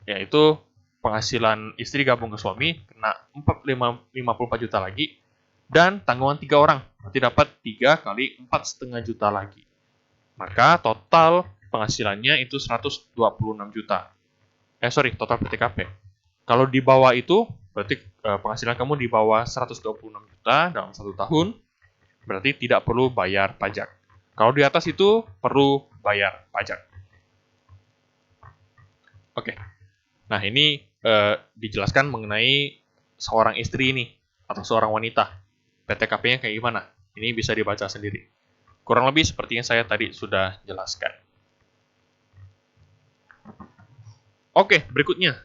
yaitu penghasilan istri gabung ke suami kena 54 juta lagi. Dan tanggungan 3 orang, berarti dapat 3 kali 4,5 juta lagi. Maka total penghasilannya itu 126 juta. Total PTKP. Kalau di bawah itu, berarti penghasilan kamu di bawah 126 juta dalam 1 tahun, berarti tidak perlu bayar pajak. Kalau di atas itu, perlu bayar pajak. Oke. Nah, ini dijelaskan mengenai seorang istri ini, atau seorang wanita. PTKP-nya kayak gimana? Ini bisa dibaca sendiri. Kurang lebih seperti yang saya tadi sudah jelaskan. Oke, berikutnya.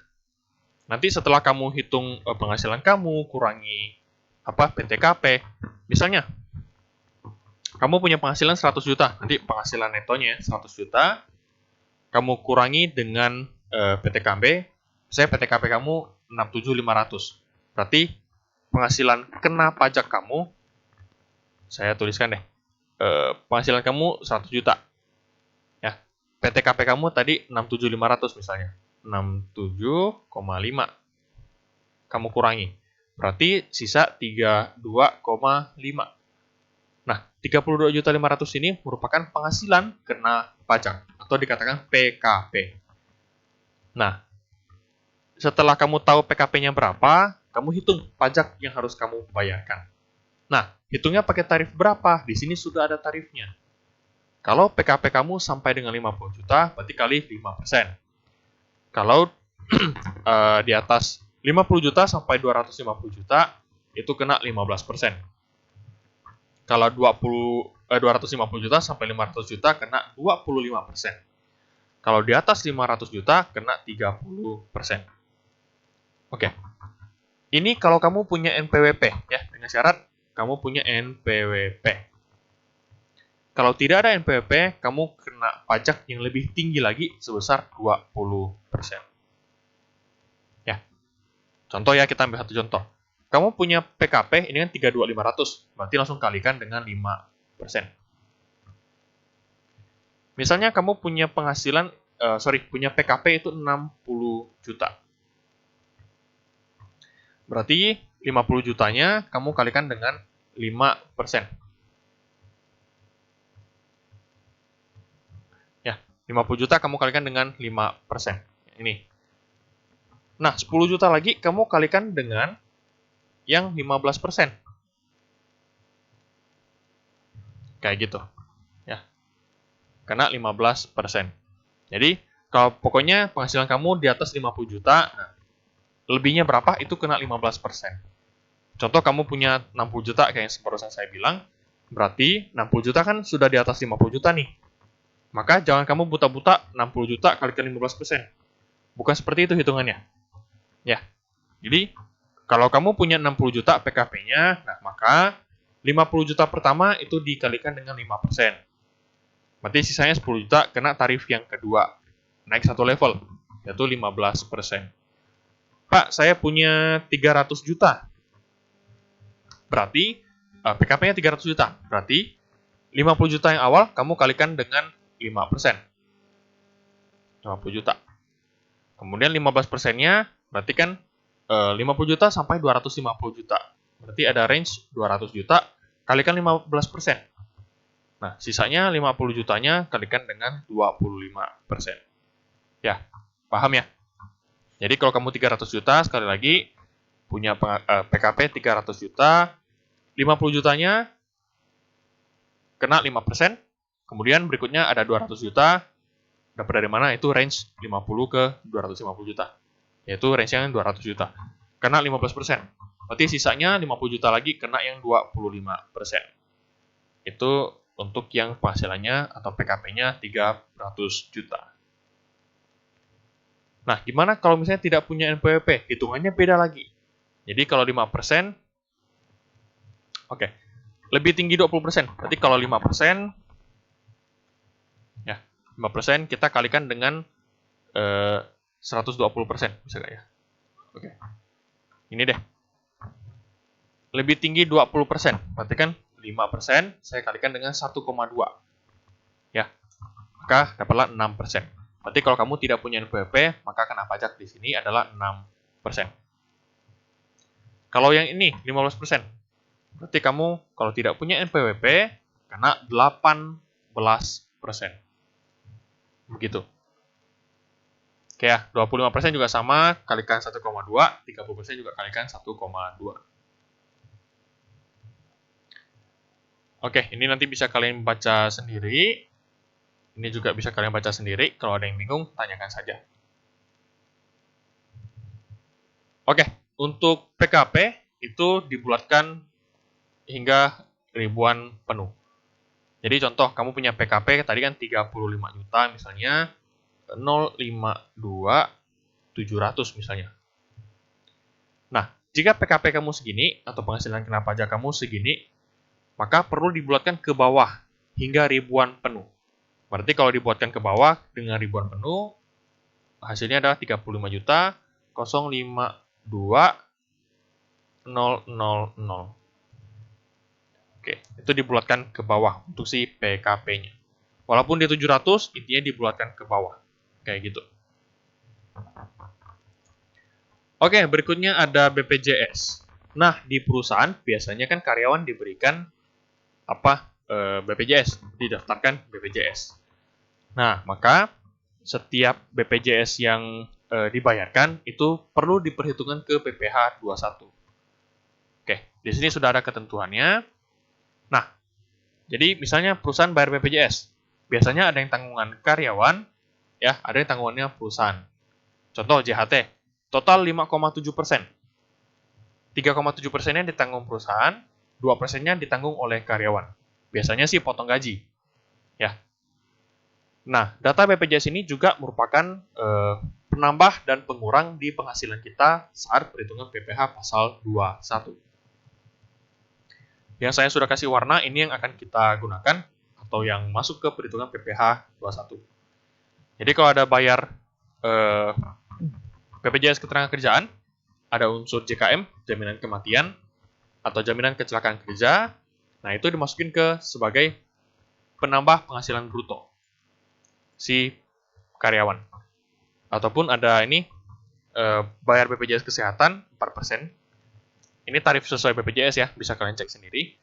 Nanti setelah kamu hitung penghasilan kamu, kurangi PTKP. Misalnya, kamu punya penghasilan 100 juta. Nanti penghasilan netonya 100 juta. Kamu kurangi dengan PTKP. Saya PTKP kamu 67.500. Berarti penghasilan kena pajak kamu, saya tuliskan deh, penghasilan kamu 100 juta. Ya, PTKP kamu tadi 67.500 misalnya. 67,5 kamu kurangi. Berarti sisa 32,5. Nah, 32.500 ini merupakan penghasilan kena pajak atau dikatakan PKP. Nah, setelah kamu tahu PKP-nya berapa, kamu hitung pajak yang harus kamu bayarkan. Nah, hitungnya pakai tarif berapa? Di sini sudah ada tarifnya. Kalau PKP kamu sampai dengan 50 juta, berarti kali 5%. Kalau di atas 50 juta sampai 250 juta, itu kena 15%. Kalau 250 juta sampai 500 juta, kena 25%. Kalau di atas 500 juta, kena 30%. Oke. Ini kalau kamu punya NPWP, ya, dengan syarat kamu punya NPWP. Kalau tidak ada NPWP, kamu kena pajak yang lebih tinggi lagi sebesar 20%. Ya. Contoh ya, kita ambil satu contoh. Kamu punya PKP, ini kan 32.500, berarti langsung kalikan dengan 5%. Misalnya kamu punya penghasilan punya PKP itu 60 juta. Berarti 50 jutanya kamu kalikan dengan 5%. Ya, 50 juta kamu kalikan dengan 5%. Ini. Nah, 10 juta lagi kamu kalikan dengan yang 15%. Kayak gitu. Ya. Karena 15%. Jadi, kalau pokoknya penghasilan kamu di atas 50 juta, nah, lebihnya berapa itu kena 15%. Contoh kamu punya 60 juta kayak yang barusan saya bilang, berarti 60 juta kan sudah di atas 50 juta nih. Maka jangan kamu buta-buta 60 juta kalikan 15%. Bukan seperti itu hitungannya. Ya. Jadi, kalau kamu punya 60 juta PKP-nya, nah maka 50 juta pertama itu dikalikan dengan 5%. Berarti sisanya 10 juta kena tarif yang kedua. Naik satu level, yaitu 15%. Pak, saya punya 300 juta. Berarti PKP-nya 300 juta. Berarti 50 juta yang awal kamu kalikan dengan 5%. 50 juta. Kemudian 15%-nya berarti kan 50 juta sampai 250 juta. Berarti ada range 200 juta kalikan 15%. Nah, sisanya 50 jutanya kalikan dengan 25%. Ya, paham ya? Jadi kalau kamu 300 juta, sekali lagi, punya PKP 300 juta, 50 jutanya kena 5%, kemudian berikutnya ada 200 juta, dapat dari mana? Itu range 50 ke 250 juta. Yaitu range yang 200 juta. Kena 15%. Berarti sisanya 50 juta lagi kena yang 25%. Itu untuk yang penghasilannya atau PKP-nya 300 juta. Nah, gimana kalau misalnya tidak punya NPWP? Hitungannya beda lagi. Jadi kalau 5%, oke, lebih tinggi 20%. Berarti kalau 5%, ya, 5% kita kalikan dengan 120%, bisa nggak ya? Oke, ini deh. Lebih tinggi 20%, berarti kan 5% saya kalikan dengan 1,2. Ya, maka dapatlah 6%. Berarti kalau kamu tidak punya NPWP, maka kena pajak di sini adalah 6%. Kalau yang ini 15%, berarti kamu kalau tidak punya NPWP kena 18%. Begitu. Oke ya, 25% juga sama, kalikan 1,2, 30% juga kalikan 1,2. Oke, ini nanti bisa kalian baca sendiri. Ini juga bisa kalian baca sendiri. Kalau ada yang bingung, tanyakan saja. Oke, untuk PKP itu dibulatkan hingga ribuan penuh. Jadi contoh, kamu punya PKP tadi kan 35 juta misalnya, 052 700 misalnya. Nah, jika PKP kamu segini, atau penghasilan kena pajak kamu segini, maka perlu dibulatkan ke bawah hingga ribuan penuh. Berarti kalau dibuatkan ke bawah dengan ribuan penuh, hasilnya adalah 35 juta 052 000. Oke, itu dibulatkan ke bawah untuk si PKP-nya. Walaupun dia 700, intinya dibulatkan ke bawah. Kayak gitu. Oke, berikutnya ada BPJS. Nah, di perusahaan biasanya kan karyawan diberikan BPJS, didaftarkan BPJS. Nah, maka setiap BPJS yang dibayarkan itu perlu diperhitungkan ke PPh 21. Oke, di sini sudah ada ketentuannya. Nah, jadi misalnya perusahaan bayar BPJS, biasanya ada yang tanggungan karyawan, ya, ada yang tanggungannya perusahaan. Contoh JHT, total 5,7%. 3,7%-nya ditanggung perusahaan, 2%-nya ditanggung oleh karyawan. Biasanya sih potong gaji. Ya. Nah, data BPJS ini juga merupakan penambah dan pengurang di penghasilan kita saat perhitungan PPh pasal 21. Yang saya sudah kasih warna, ini yang akan kita gunakan atau yang masuk ke perhitungan PPh 21. Jadi kalau ada bayar BPJS Ketenagakerjaan, ada unsur JKM, jaminan kematian, atau jaminan kecelakaan kerja, nah itu dimasukin ke sebagai penambah penghasilan bruto si karyawan. Ataupun ada ini bayar BPJS Kesehatan 4%. Ini tarif sesuai BPJS ya, bisa kalian cek sendiri.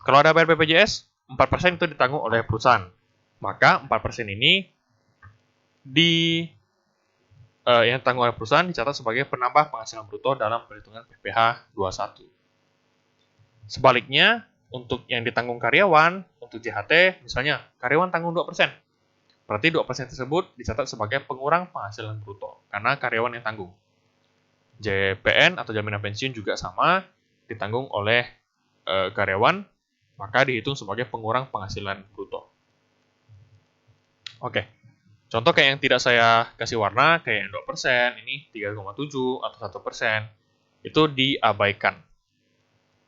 Kalau ada bayar BPJS, 4% itu ditanggung oleh perusahaan. Maka 4% ini yang ditanggung oleh perusahaan dicatat sebagai penambah penghasilan bruto dalam perhitungan PPh 21. Sebaliknya, untuk yang ditanggung karyawan, untuk JHT, misalnya karyawan tanggung 2%. Berarti 2% tersebut dicatat sebagai pengurang penghasilan bruto, karena karyawan yang tanggung. JPN atau jaminan pensiun juga sama, ditanggung oleh karyawan, maka dihitung sebagai pengurang penghasilan bruto. Oke, contoh kayak yang tidak saya kasih warna, kayak yang 2%, ini 3,7 atau 1%, itu diabaikan.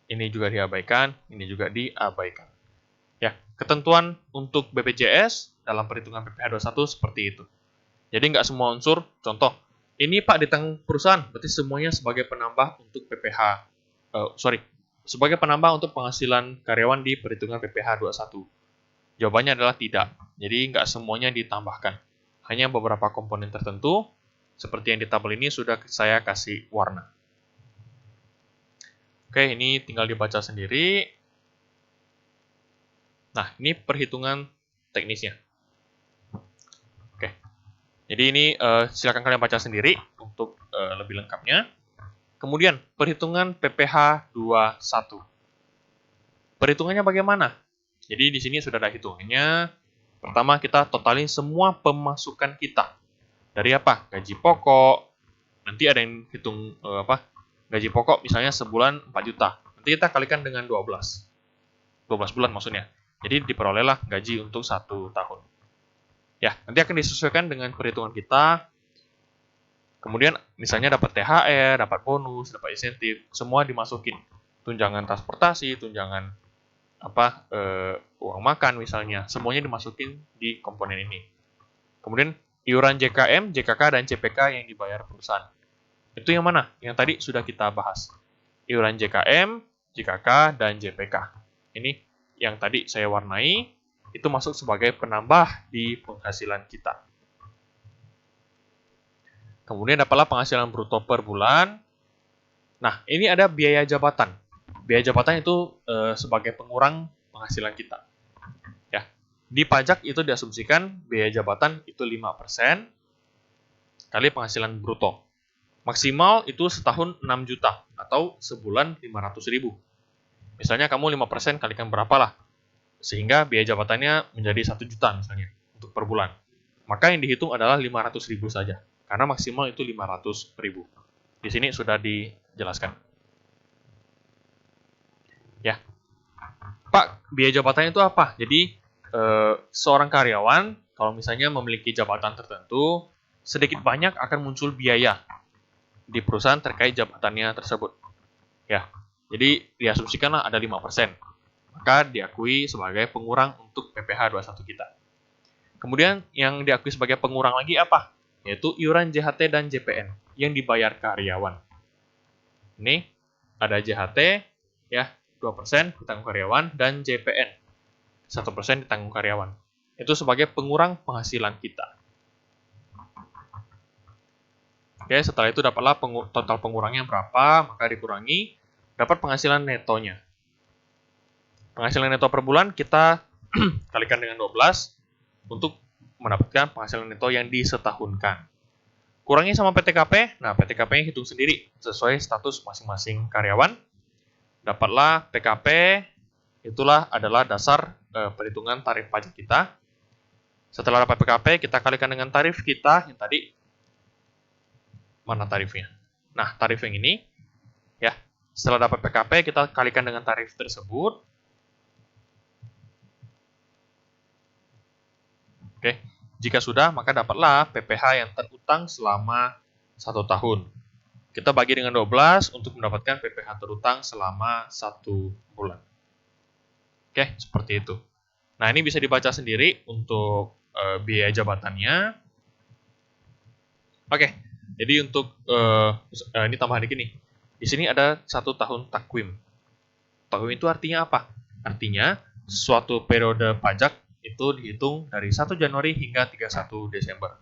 Ini juga diabaikan, ini juga diabaikan. Ya, ketentuan untuk BPJS dalam perhitungan PPh 21 seperti itu. Jadi nggak semua unsur, contoh, ini Pak ditanggung perusahaan, berarti semuanya sebagai penambah untuk sebagai penambah untuk penghasilan karyawan di perhitungan PPh 21. Jawabannya adalah tidak. Jadi nggak semuanya ditambahkan. Hanya beberapa komponen tertentu, seperti yang di tabel ini sudah saya kasih warna. Oke, ini tinggal dibaca sendiri. Nah, ini perhitungan teknisnya. Oke, jadi ini silakan kalian baca sendiri untuk lebih lengkapnya. Kemudian, perhitungan PPh 21. Perhitungannya bagaimana? Jadi di sini sudah ada hitungannya. Pertama, kita totalin semua pemasukan kita. Dari apa? Gaji pokok. Nanti ada yang hitung gaji pokok misalnya sebulan 4 juta. Nanti kita kalikan dengan 12. 12 bulan maksudnya. Jadi diperolehlah gaji untuk 1 tahun. Ya, nanti akan disesuaikan dengan perhitungan kita. Kemudian misalnya dapat THR, dapat bonus, dapat insentif, semua dimasukin. Tunjangan transportasi, tunjangan uang makan misalnya, semuanya dimasukin di komponen ini. Kemudian iuran JKM, JKK, dan CPK yang dibayar perusahaan. Itu yang mana? Yang tadi sudah kita bahas. Iuran JKM, JKK, dan JPK. Ini yang tadi saya warnai, itu masuk sebagai penambah di penghasilan kita. Kemudian dapatlah penghasilan bruto per bulan. Nah, ini ada biaya jabatan. Biaya jabatan itu sebagai pengurang penghasilan kita. Ya, di pajak itu diasumsikan biaya jabatan itu 5% kali penghasilan bruto. Maksimal itu setahun 6 juta atau sebulan 500.000. Misalnya kamu 5% kalikan berapa lah, sehingga biaya jabatannya menjadi 1 juta misalnya untuk per bulan. Maka yang dihitung adalah 500.000 saja, karena maksimal itu 500.000. Di sini sudah dijelaskan. Ya, Pak, biaya jabatannya itu apa? Jadi, seorang karyawan, kalau misalnya memiliki jabatan tertentu, sedikit banyak akan muncul biaya di perusahaan terkait jabatannya tersebut. Ya, jadi diasumsikanlah ada 5%. Maka diakui sebagai pengurang untuk PPh 21 kita. Kemudian yang diakui sebagai pengurang lagi apa? Yaitu iuran JHT dan JPN yang dibayar karyawan. Ini ada JHT, ya, 2% ditanggung karyawan, dan JPN 1% ditanggung karyawan. Itu sebagai pengurang penghasilan kita. Oke, setelah itu dapatlah total pengurangnya berapa, maka dikurangi, dapat penghasilan netonya. Penghasilan neto per bulan kita kalikan dengan 12 untuk mendapatkan penghasilan neto yang disetahunkan. Kurangi sama PTKP, nah PTKP-nya hitung sendiri sesuai status masing-masing karyawan. Dapatlah PKP, itulah adalah dasar perhitungan tarif pajak kita. Setelah dapat PKP, kita kalikan dengan tarif kita yang tadi. Mana tarifnya? Nah, tarif yang ini, ya. Setelah dapat PKP, kita kalikan dengan tarif tersebut. Oke, jika sudah, maka dapatlah PPh yang terutang selama 1 tahun. Kita bagi dengan 12 untuk mendapatkan PPh terutang selama 1 bulan. Oke, seperti itu. Nah, ini bisa dibaca sendiri untuk biaya jabatannya. Oke, jadi untuk ini tambahan dikit nih. Di sini ada 1 tahun takwim. Takwim itu artinya apa? Artinya suatu periode pajak itu dihitung dari 1 Januari hingga 31 Desember.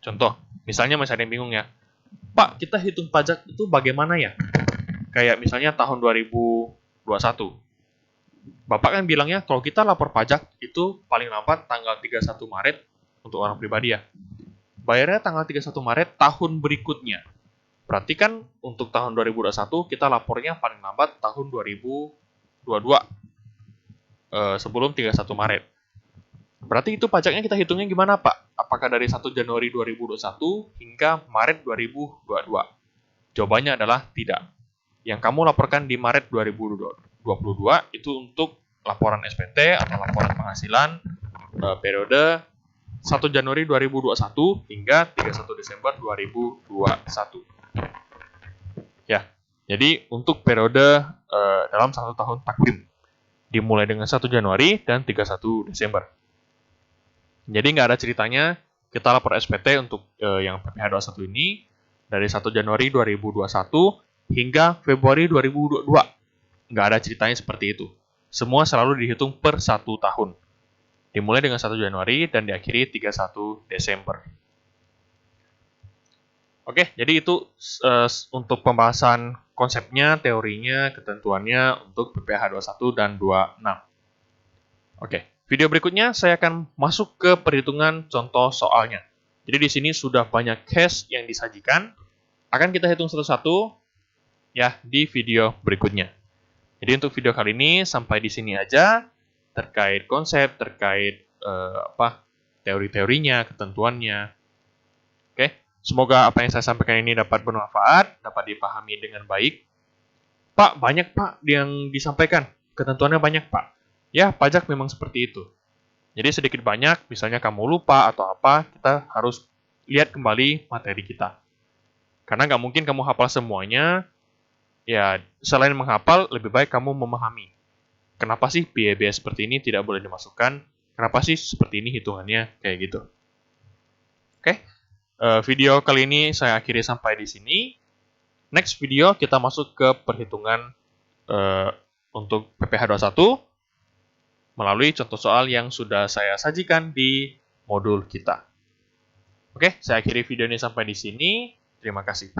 Contoh, misalnya masih ada yang bingung ya, Pak, kita hitung pajak itu bagaimana ya? Kayak misalnya tahun 2021. Bapak kan bilangnya kalau kita lapor pajak itu paling lambat tanggal 31 Maret untuk orang pribadi ya. Bayarnya tanggal 31 Maret tahun berikutnya. Berarti kan untuk tahun 2021 kita lapornya paling lambat tahun 2022 sebelum 31 Maret. Berarti itu pajaknya kita hitungnya gimana, Pak? Apakah dari 1 Januari 2021 hingga Maret 2022? Jawabannya adalah tidak. Yang kamu laporkan di Maret 2022 itu untuk laporan SPT atau laporan penghasilan periode 1 Januari 2021 hingga 31 Desember 2021. Ya, jadi untuk periode dalam 1 tahun takvim dimulai dengan 1 Januari dan 31 Desember. Jadi nggak ada ceritanya kita lapor SPT untuk yang PPh 21 ini dari 1 Januari 2021 hingga Februari 2022. Nggak ada ceritanya seperti itu. Semua selalu dihitung per 1 tahun. Dimulai dengan 1 Januari dan diakhiri 31 Desember. Oke, jadi itu untuk pembahasan konsepnya, teorinya, ketentuannya untuk PPh 21 dan 26. Oke, video berikutnya saya akan masuk ke perhitungan contoh soalnya. Jadi di sini sudah banyak case yang disajikan. Akan kita hitung satu-satu ya di video berikutnya. Jadi untuk video kali ini sampai di sini aja terkait konsep, terkait teori-teorinya, ketentuannya. Oke, semoga apa yang saya sampaikan ini dapat bermanfaat, dapat dipahami dengan baik. Pak, banyak Pak yang disampaikan, ketentuannya banyak Pak. Ya, pajak memang seperti itu. Jadi sedikit banyak, misalnya kamu lupa atau apa, kita harus lihat kembali materi kita. Karena nggak mungkin kamu hafal semuanya, ya selain menghafal, lebih baik kamu memahami. Kenapa sih biaya-biaya seperti ini tidak boleh dimasukkan? Kenapa sih seperti ini hitungannya kayak gitu? Oke, video kali ini saya akhiri sampai di sini. Next video kita masuk ke perhitungan untuk PPh 21 melalui contoh soal yang sudah saya sajikan di modul kita. Oke, saya akhiri video ini sampai di sini. Terima kasih.